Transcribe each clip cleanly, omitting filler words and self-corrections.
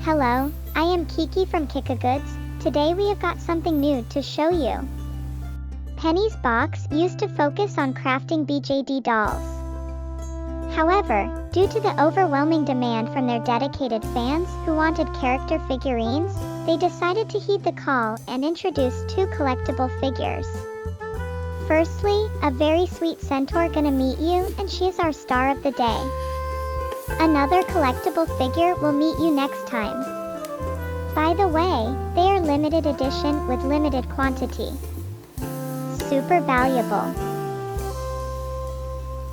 Hello, I am Kiki from KikaGoods. Today we have got something new to show you. Penny's box used to focus on crafting BJD dolls. However, due to the overwhelming demand from their dedicated fans who wanted character figurines, they decided to heed the call and introduce two collectible figures. Firstly, a very sweet centaur gonna meet you, and she is our star of the day. Another collectible figure will meet you next time. By the way, they are limited edition with limited quantity. Super valuable.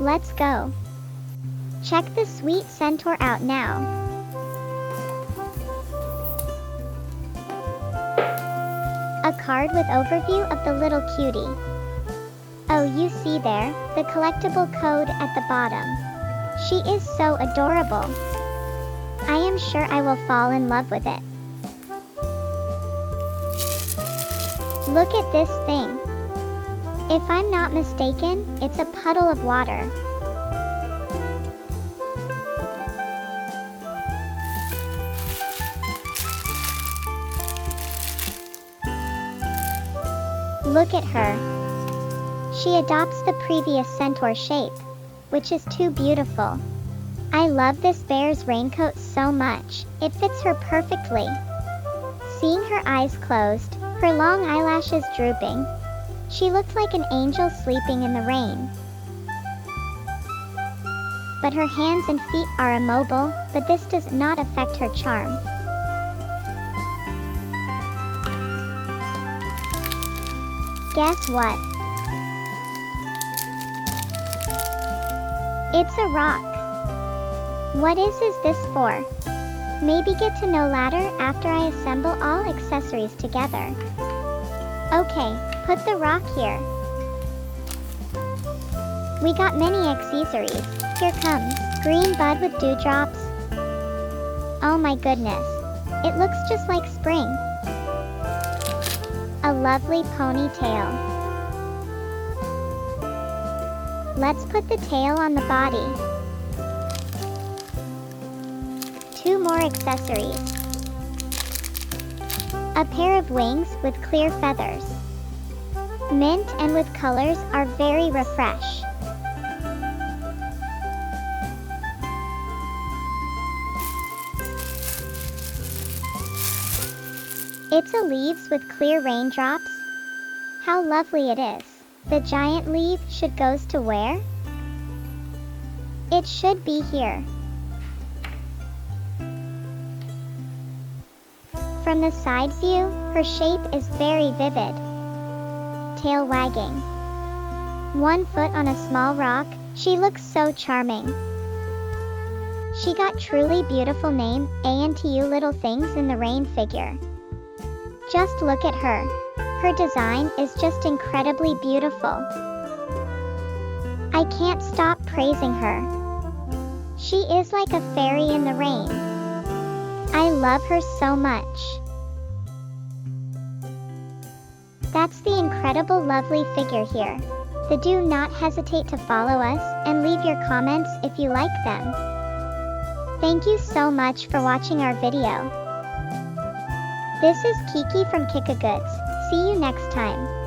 Let's go. Check the sweet centaur out now. A card with overview of the little cutie. Oh, you see there, the collectible code at the bottom. She is so adorable. I am sure I will fall in love with it. Look at this thing. If I'm not mistaken, it's a puddle of water. Look at her. She adopts the previous centaur shape, which is too beautiful. I love this bear's raincoat so much, it fits her perfectly. Seeing her eyes closed, her long eyelashes drooping, she looks like an angel sleeping in the rain. But her hands and feet are immobile, but this does not affect her charm. Guess what? It's a rock. What is this for? Maybe get to know later after I assemble all accessories together. Okay, put the rock here. We got many accessories. Here comes green bud with dewdrops. Oh my goodness. It looks just like spring. A lovely ponytail. Let's put the tail on the body. Two more accessories. A pair of wings with clear feathers. Mint and with colors are very refresh. It's a leaves with clear raindrops. How lovely it is. The giant leaf should goes to where? It should be here. From the side view, her shape is very vivid. Tail wagging. 1 foot on a small rock, she looks so charming. She got truly beautiful name, ANTU Little Things in the Rain figure. Just look at her. Her design is just incredibly beautiful. I can't stop praising her. She is like a fairy in the rain. I love her so much. That's the incredible lovely figure here. Do not hesitate to follow us and leave your comments if you like them. Thank you so much for watching our video. This is Kiki from KikaGoods. See you next time.